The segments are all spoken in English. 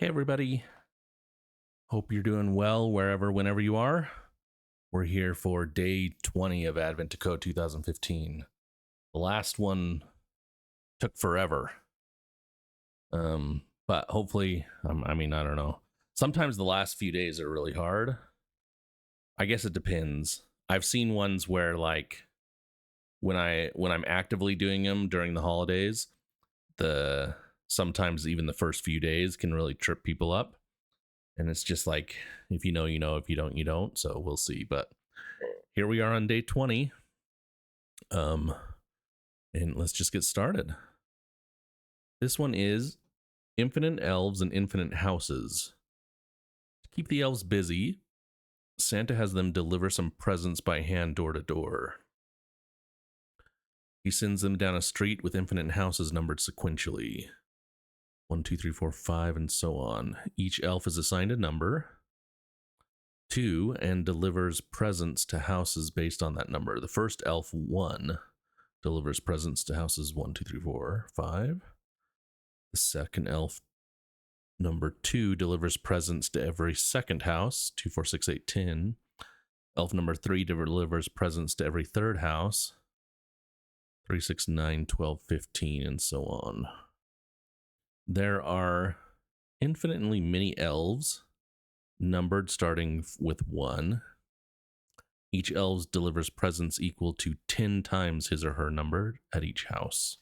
Hey, everybody. Hope you're doing well wherever, whenever you are. We're here for day 20 of Advent to Code 2015. The last one took forever. But hopefully, I don't know. Sometimes the last few days are really hard. I guess it depends. I've seen ones where like when I'm actively doing them during the holidays, the sometimes even the first few days can really trip people up. And it's just like, if you know, you know, if you don't, you don't. So we'll see. But here we are on day 20. And let's just get started. This one is Infinite Elves and Infinite Houses. To keep the elves busy, Santa has them deliver some presents by hand door to door. He sends them down a street with infinite houses numbered sequentially 1, 2, 3, 4, 5, and so on. Each elf is assigned a number 2 and delivers presents to houses based on that number. The first elf 1 delivers presents to houses 1, 2, 3, 4, 5. The second elf number 2 delivers presents to every second house 2, 4, 6, 8, 10. Elf number 3 delivers presents to every third house 3, 6, 9, 12, 15, and so on. There are infinitely many elves numbered starting with 1. Each elf delivers presents equal to 10 times his or her number at each house.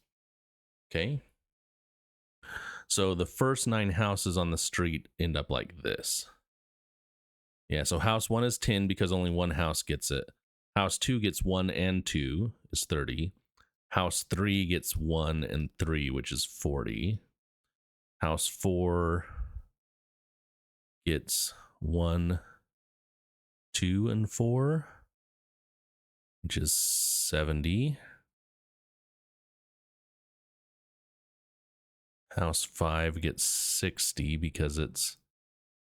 Okay. So the first 9 houses on the street end up like this. Yeah, so house 1 is 10 because only one house gets it. House 2 gets 1 and 2 is 30. House 3 gets 1 and 3, which is 40. House 4 gets 1, 2, and 4, which is 70. House 5 gets 60 because it's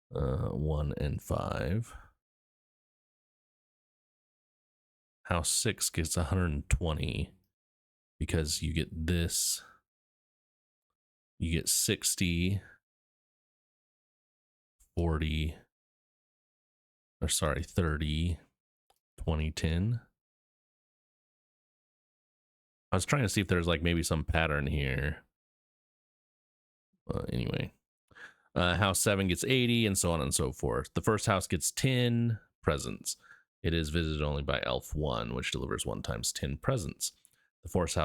1 and 5. House 6 gets 120 because you get this. You get 60, 40, or sorry, 30, 20, 10. I was trying to see if there's like maybe some pattern here. Anyway, house 7 gets 80 and so on and so forth. The first house gets 10 presents. It is visited only by elf 1, which delivers 1 times 10 presents. The fourth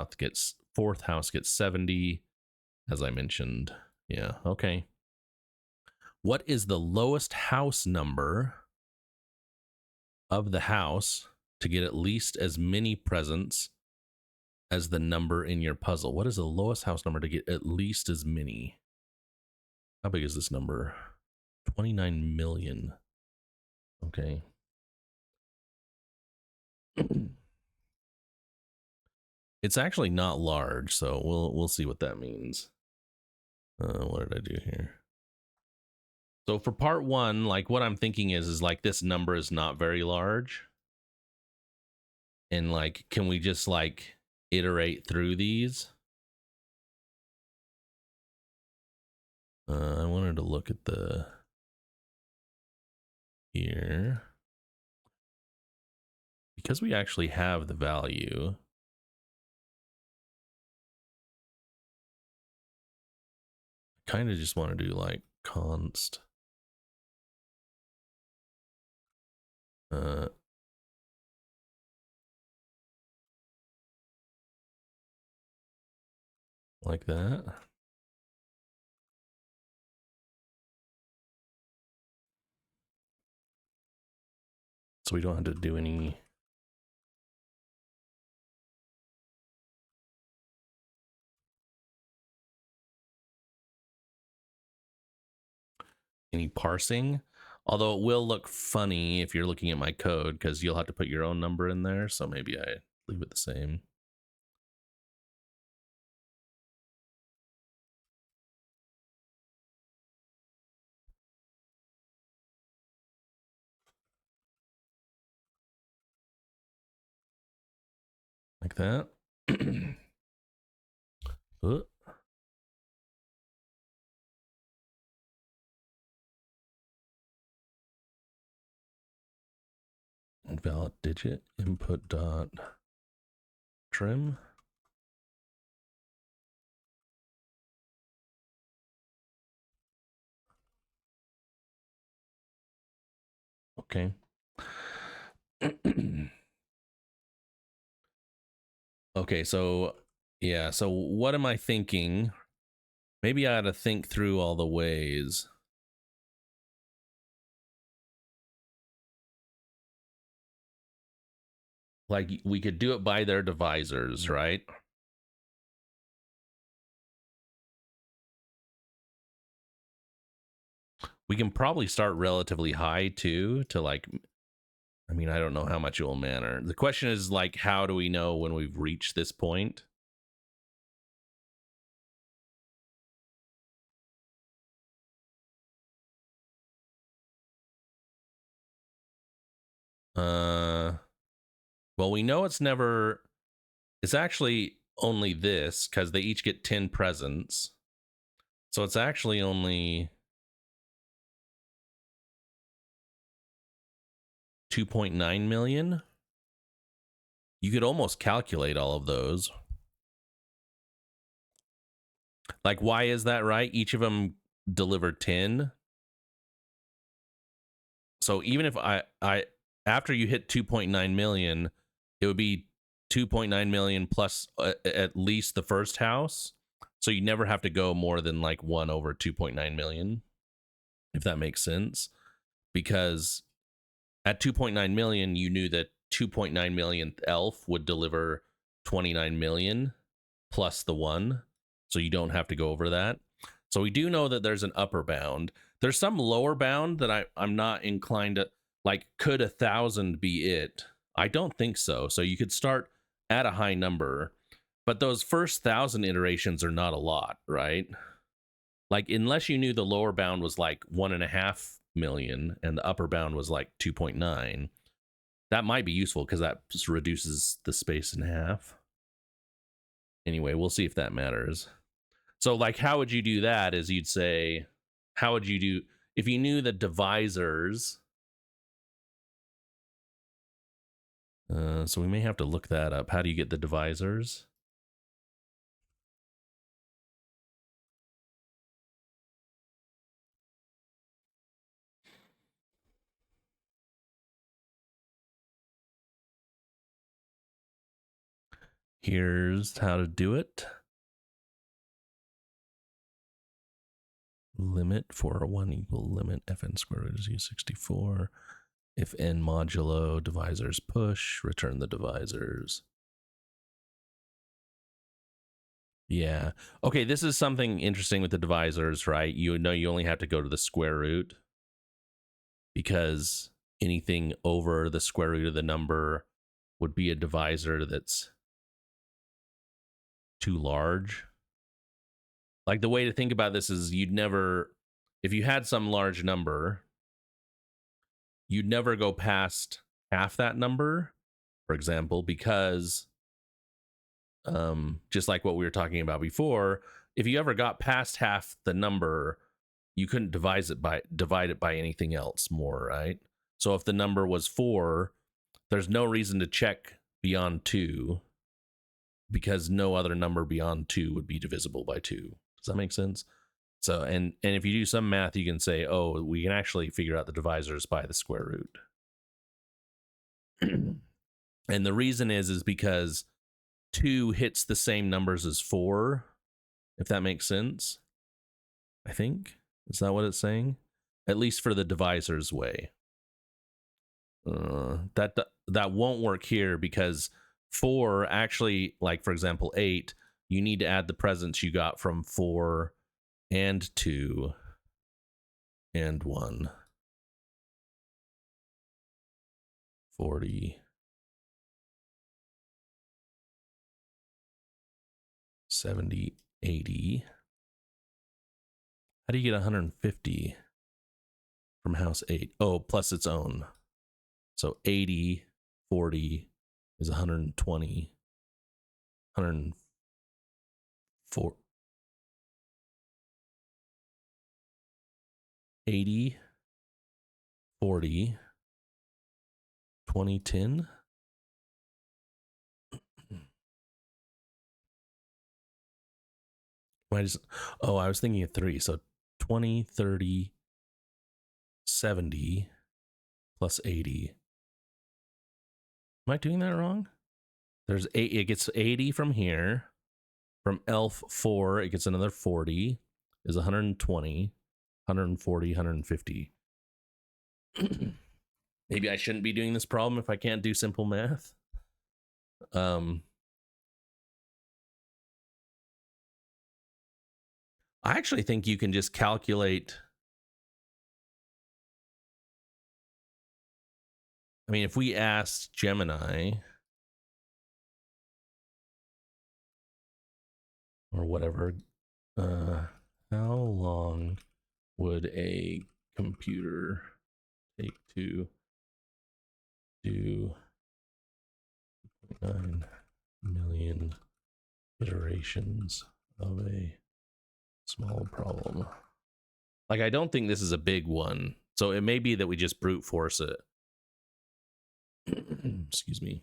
house gets 70, as I mentioned. Yeah, okay. What is the lowest house number of the house to get at least as many presents as the number in your puzzle? What is the lowest house number to get at least as many? How big is this number? 29 million. Okay. It's actually not large, so we'll see what that means. What did I do here? So for part 1, like what I'm thinking is like this number is not very large. And like, can we just like iterate through these? I wanted to look at the here because we actually have the value. Kind of just want to do like const like that. So we don't have to do any parsing. Although it will look funny if you're looking at my code because you'll have to put your own number in there. So maybe I leave it the same. Like that. invalid digit input dot trim. Okay. Okay, so yeah, so what am I thinking? Maybe I ought to think through all the ways. Like we could do it by their divisors, right? We can probably start relatively high too, to like, I mean, I don't know how much it will matter. The question is like, how do we know when we've reached this point? Well, we know it's actually only this because they each get 10 presents. So it's actually only 2.9 million. You could almost calculate all of those. Like, why is that, right? Each of them delivered 10. So even if I after you hit 2.9 million, it would be 2.9 million plus at least the first house. So you never have to go more than like 1 over 2.9 million, if that makes sense. Because at 2.9 million, you knew that 2.9 millionth elf would deliver 29 million plus the 1. So you don't have to go over that. So we do know that there's an upper bound. There's some lower bound that I'm not inclined to like. Could 1,000 be it? I don't think so. So you could start at a high number, but those first 1,000 iterations are not a lot, right? Like unless you knew the lower bound was like 1.5 million and the upper bound was like 2.9, that might be useful because that just reduces the space in half. Anyway, we'll see if that matters. So, like, how would you do that? Is you'd say, how would you do if you knew the divisors? So we may have to look that up. How do you get the divisors? Here's how to do it. Limit for 1 equal limit fn square root is u64. If n modulo divisors push, return the divisors. Yeah. Okay, this is something interesting with the divisors, right? You know you only have to go to the square root because anything over the square root of the number would be a divisor that's too large. Like the way to think about this is you'd never, if you had some large number, you'd never go past half that number, for example, because just like what we were talking about before, if you ever got past half the number, you couldn't divide it by anything else more, right? So if the number was 4, there's no reason to check beyond 2 because no other number beyond 2 would be divisible by 2. Does that make sense? So and if you do some math, you can say, oh, we can actually figure out the divisors by the square root. And the reason is because 2 hits the same numbers as 4, if that makes sense. I think. Is that what it's saying? At least for the divisors way. That won't work here because 4 actually, like for example 8, you need to add the presents you got from 4 and 2 and 1. 40, 70, 80. How do you get 150 from house 8? Oh, plus its own. So 80, 40 is 120, 104, 80, 40, 2010. I just, oh, I was thinking of 3. So 20, 30, 70 plus 80. Am I doing that wrong? There's 8. It gets 80 from here. From Elf 4, it gets another 40. Is 120, 140, 150. Maybe I shouldn't be doing this problem if I can't do simple math. I actually think you can just calculate. I mean, if we asked Gemini or whatever, how long would a computer take to do 9 million iterations of a small problem? Like, I don't think this is a big one, so it may be that we just brute force it. Excuse me.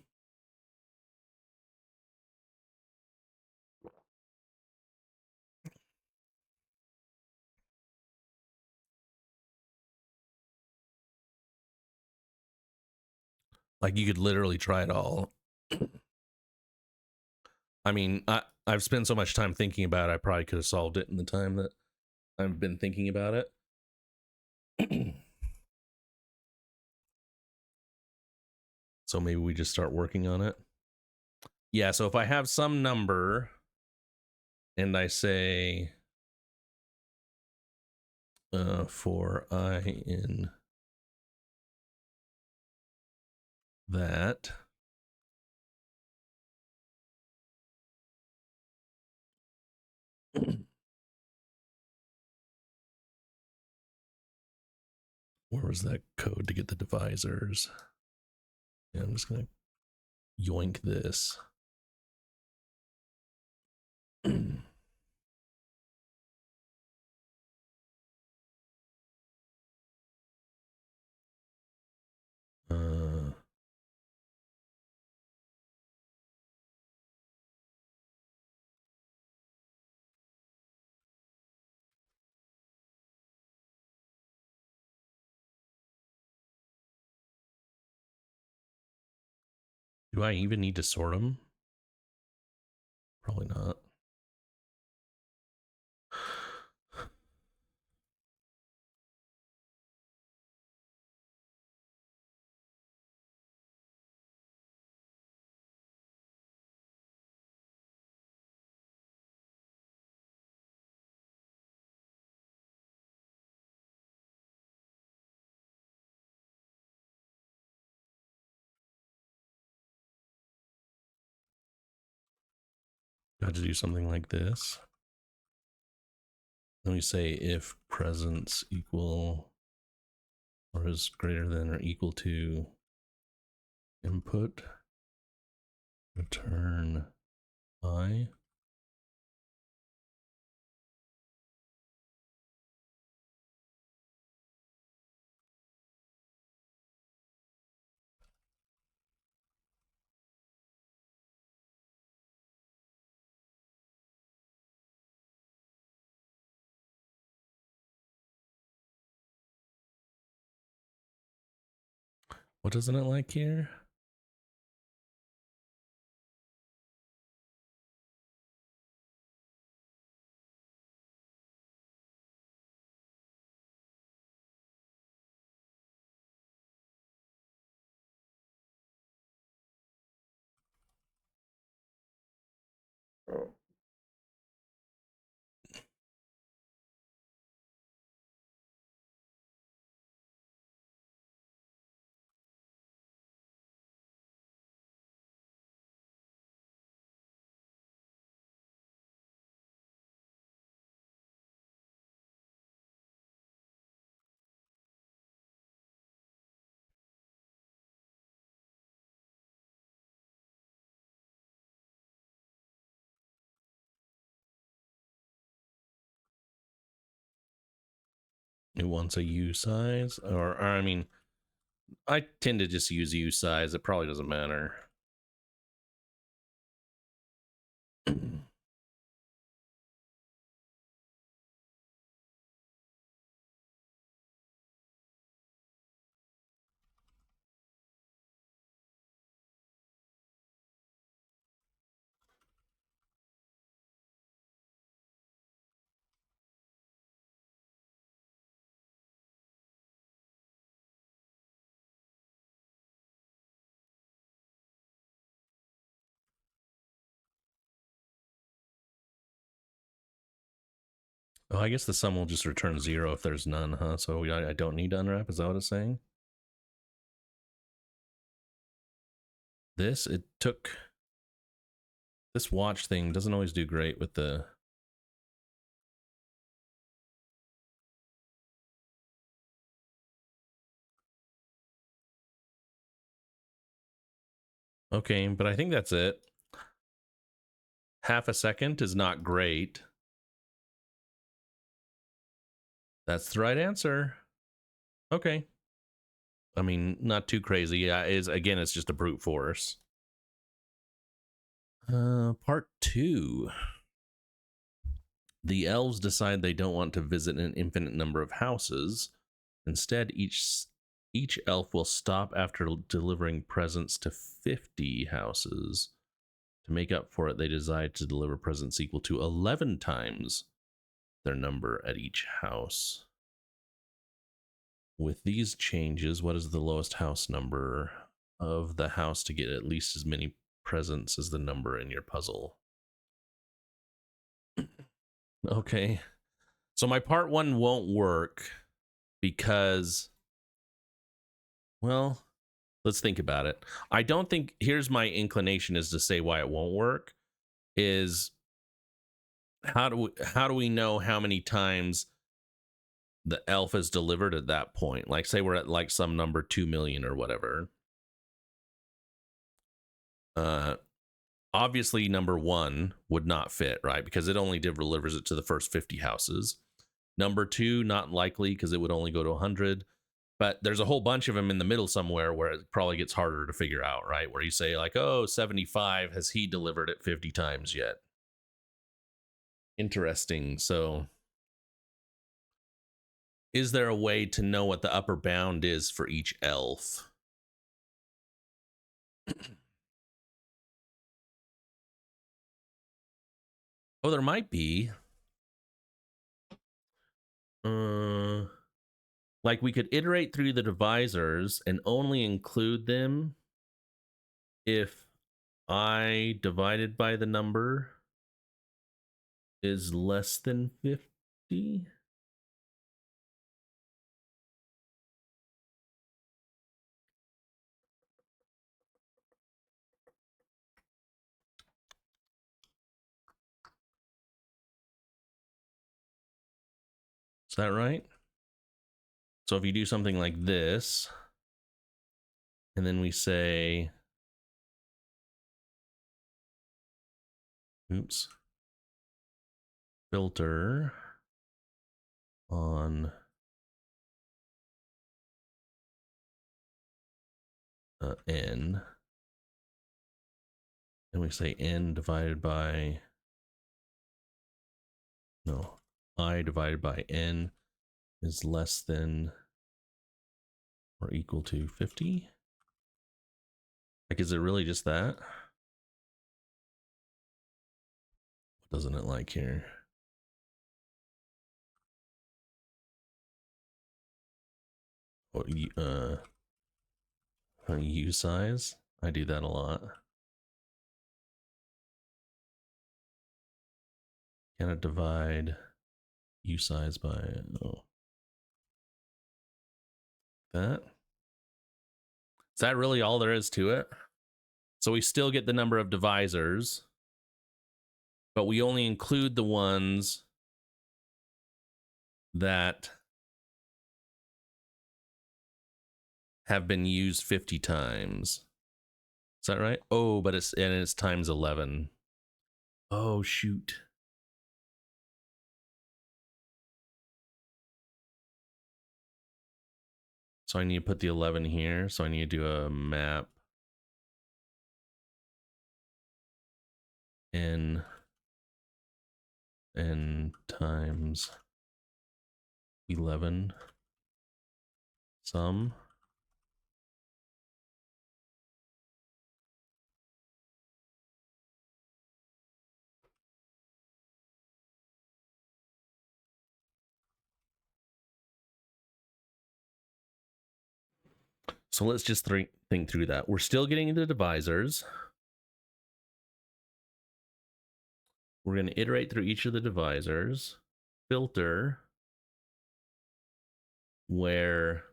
Like, you could literally try it all. I mean, I've spent so much time thinking about it, I probably could have solved it in the time that I've been thinking about it. So maybe we just start working on it. Yeah, so if I have some number and I say for I in that, where was that code to get the divisors? Yeah, I'm just gonna yoink this. Do I even need to sort them? Probably not. Got to do something like this. Let me say if presence equal or is greater than or equal to input, return I. What doesn't it like here? It wants a U size, or I mean, I tend to just use U size. It probably doesn't matter. Oh, I guess the sum will just return 0 if there's none, huh? So I don't need to unwrap. Is that what it's saying? It took... This watch thing doesn't always do great with the... Okay, but I think that's it. Half a second is not great. That's the right answer. Okay. I mean, not too crazy. Yeah, again, it's just a brute force. Part 2. The elves decide they don't want to visit an infinite number of houses. Instead, each elf will stop after delivering presents to 50 houses. To make up for it, they decide to deliver presents equal to 11 times their number at each house. With these changes, what is the lowest house number of the house to get at least as many presents as the number in your puzzle? Okay. So my part 1 won't work because, well, let's think about it. I don't think... Here's my inclination is to say why it won't work is how do we know how many times the elf is delivered at that point? Like, say we're at like some number 2 million or whatever. Obviously number 1 would not fit, right? Because it only delivers it to the first 50 houses. Number 2, not likely, because it would only go to 100. But there's a whole bunch of them in the middle somewhere where it probably gets harder to figure out, right? Where you say like, oh, 75, has he delivered it 50 times yet? Interesting. So is there a way to know what the upper bound is for each elf? Oh, there might be. Like we could iterate through the divisors and only include them if I divided by the number is less than 50. Is that right? So if you do something like this, and then we say, oops, filter on n, and we say n divided by, no, I divided by n is less than or equal to 50. Like, is it really just that? What doesn't it like here? U size. I do that a lot. Can it divide U size by that? Is that really all there is to it? So we still get the number of divisors, but we only include the ones that have been used 50 times. Is that right? Oh, but it's times 11. Oh, shoot. So I need to put the 11 here. So I need to do a map n times 11 sum. So let's just think through that. We're still getting into divisors. We're going to iterate through each of the divisors. Filter where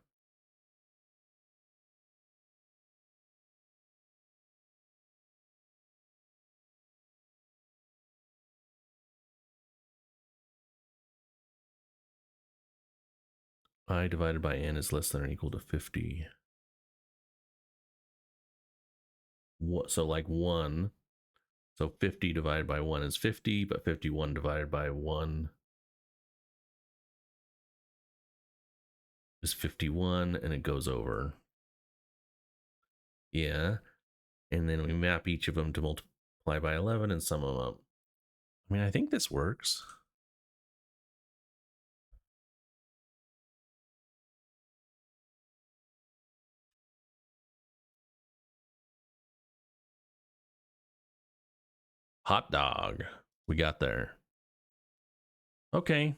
I divided by n is less than or equal to 50. So like 1. So 50 divided by 1 is 50, but 51 divided by 1 is 51, and it goes over. Yeah. And then we map each of them to multiply by 11 and sum them up. I mean, I think this works. Hot dog. We got there. Okay.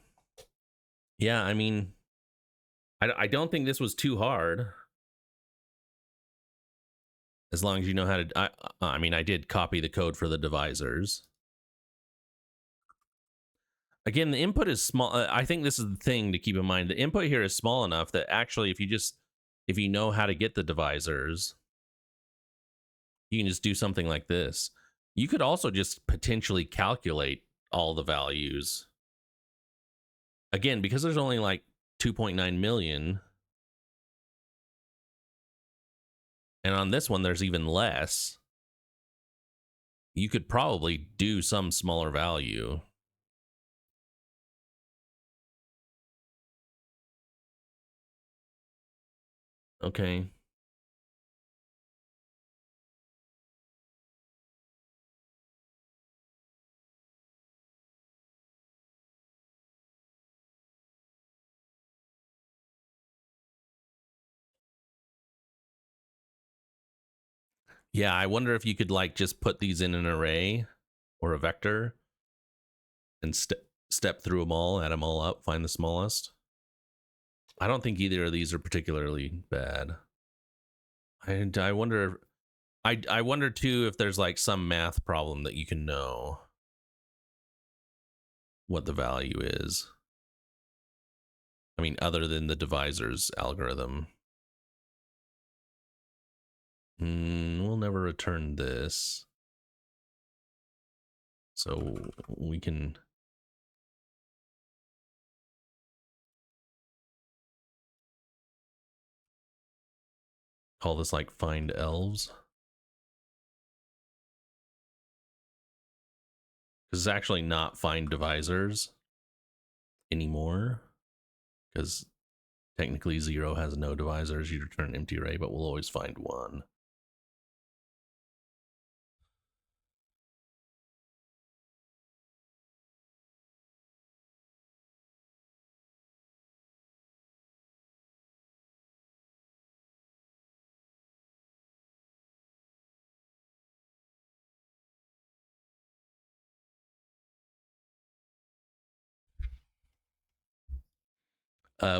Yeah, I mean, I don't think this was too hard. As long as you know how to... I mean, I did copy the code for the divisors. Again, the input is small. I think this is the thing to keep in mind. The input here is small enough that actually, if you know how to get the divisors, you can just do something like this. You could also just potentially calculate all the values. Again, because there's only like 2.9 million. And on this one, there's even less. You could probably do some smaller value. Okay. Yeah, I wonder if you could like just put these in an array or a vector and step through them all, add them all up, find the smallest. I don't think either of these are particularly bad. I wonder... I wonder too if there's like some math problem that you can know what the value is. I mean, other than the divisors algorithm. We'll never return this. So we can... call this like find elves. Because it's actually not find divisors anymore. Because technically 0 has no divisors. You return an empty array, but we'll always find 1.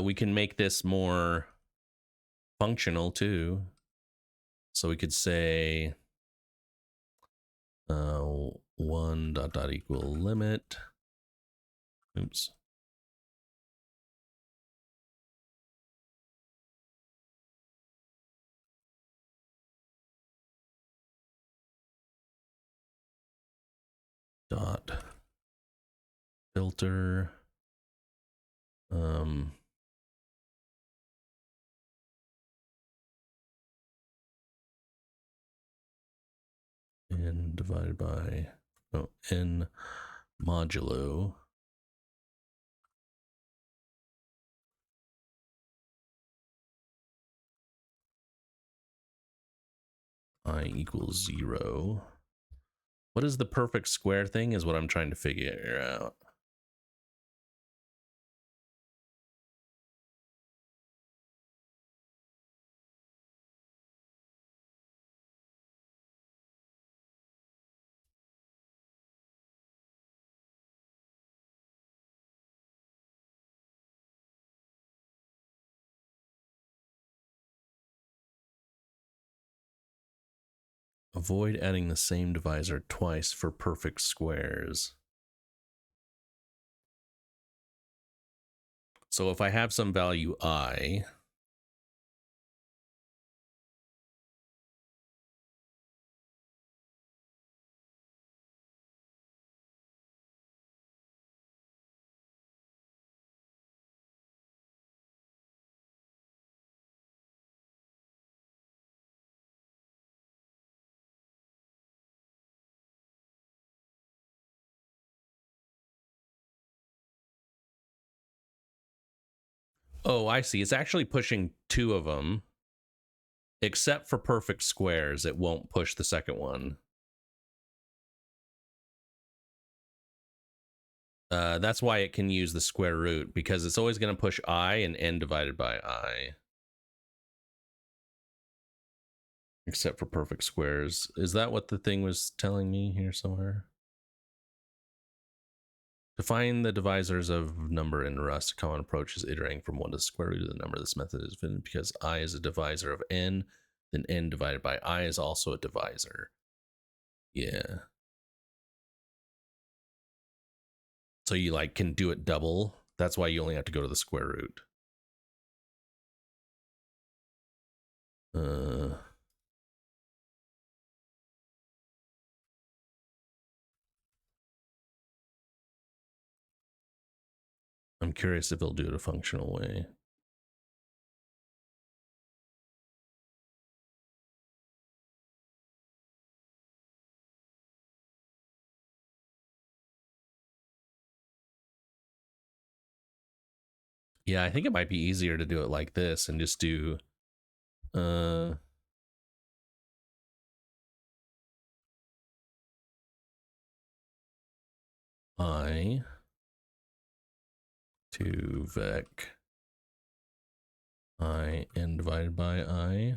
We can make this more functional too. So we could say 1 dot equal limit. Oops. Dot filter n divided by n modulo I equals 0. What is the perfect square thing is what I'm trying to figure out. Avoid adding the same divisor twice for perfect squares. So if I have some value I, oh, I see. It's actually pushing 2 of them. Except for perfect squares, it won't push the second one. That's why it can use the square root, because it's always going to push I and n divided by I. Except for perfect squares. Is that what the thing was telling me here somewhere? To find the divisors of number in Rust, a common approach is iterating from 1 to the square root of the number. This method is fitted because I is a divisor of n, then n divided by I is also a divisor. Yeah. So you like can do it double. That's why you only have to go to the square root. I'm curious if it'll do it a functional way. Yeah, I think it might be easier to do it like this and just do I to vec I n divided by I.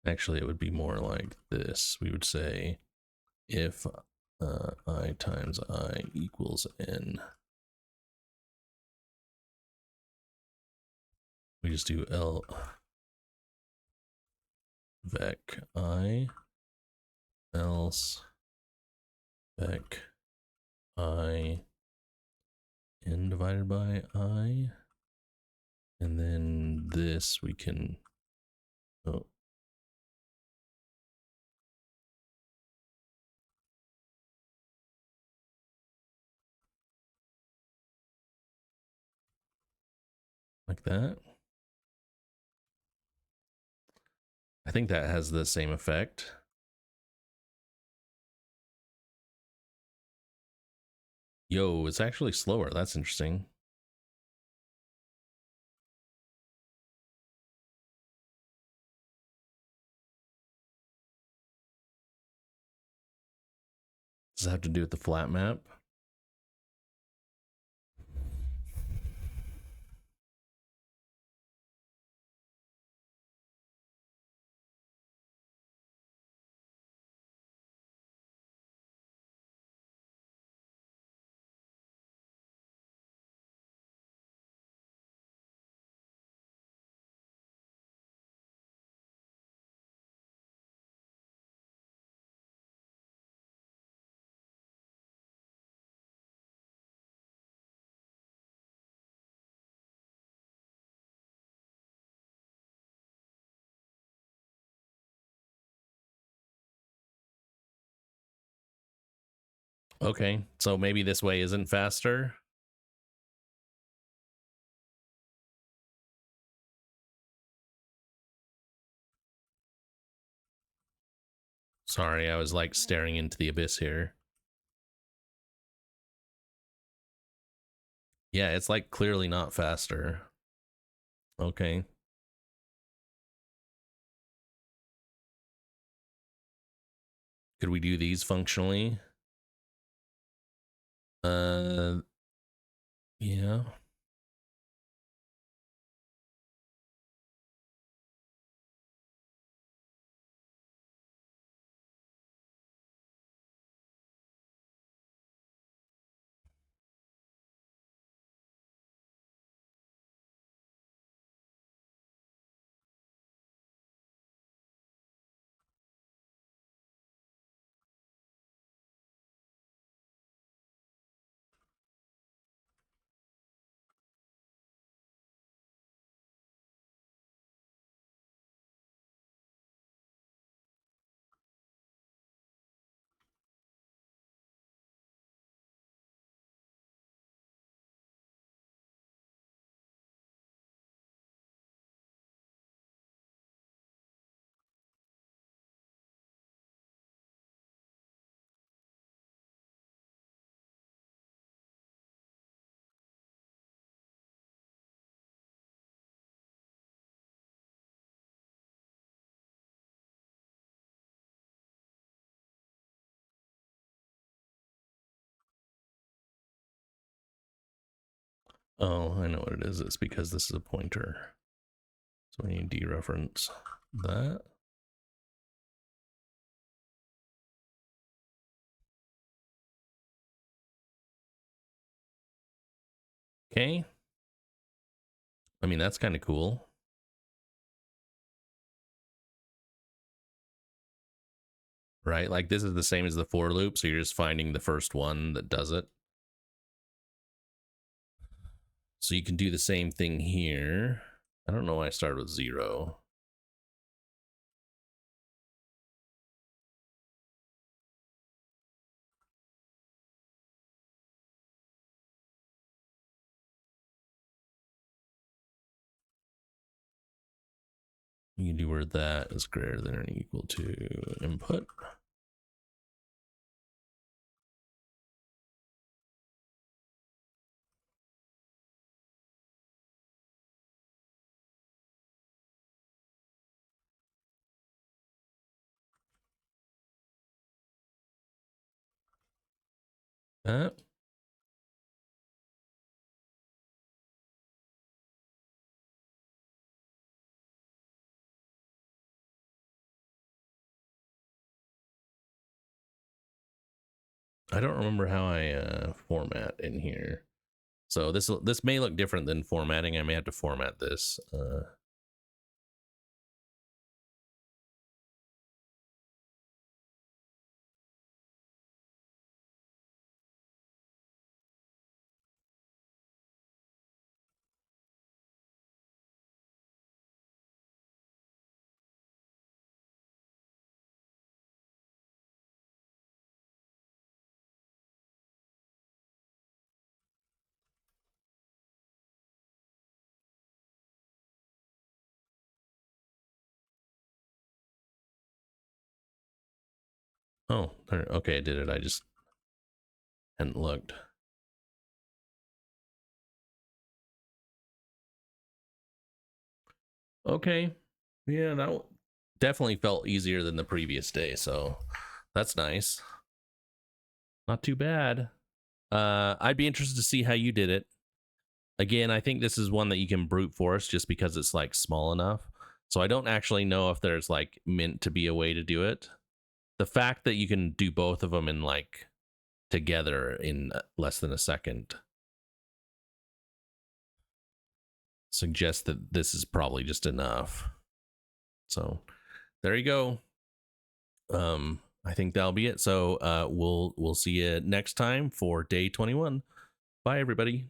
Actually, it would be more like this. We would say if I times I equals n. We just do L vec I else vec I n divided by I. And then this we can, oh, like that. I think that has the same effect. Yo, it's actually slower. That's interesting. Does it have to do with the flat map? Okay, so maybe this way isn't faster. Sorry, I was like staring into the abyss here. Yeah, it's like clearly not faster. Okay. Could we do these functionally? Yeah. Oh, I know what it is. It's because this is a pointer. So we need to dereference that. Okay. I mean, that's kind of cool. Right? Like this is the same as the for loop, so you're just finding the first one that does it. So you can do the same thing here. I don't know why I started with 0. You can do where that is greater than or equal to input. That. I don't remember how I format in here. So this may look different than formatting. I may have to format this. Oh, okay, I did it. I just hadn't looked. Okay. Yeah, that definitely felt easier than the previous day, so that's nice. Not too bad. I'd be interested to see how you did it. Again, I think this is one that you can brute force just because it's like small enough. So I don't actually know if there's like meant to be a way to do it. The fact that you can do both of them in like together in less than a second suggests that this is probably just enough. So there you go. I think that'll be it. So we'll see you next time for day 21. Bye everybody.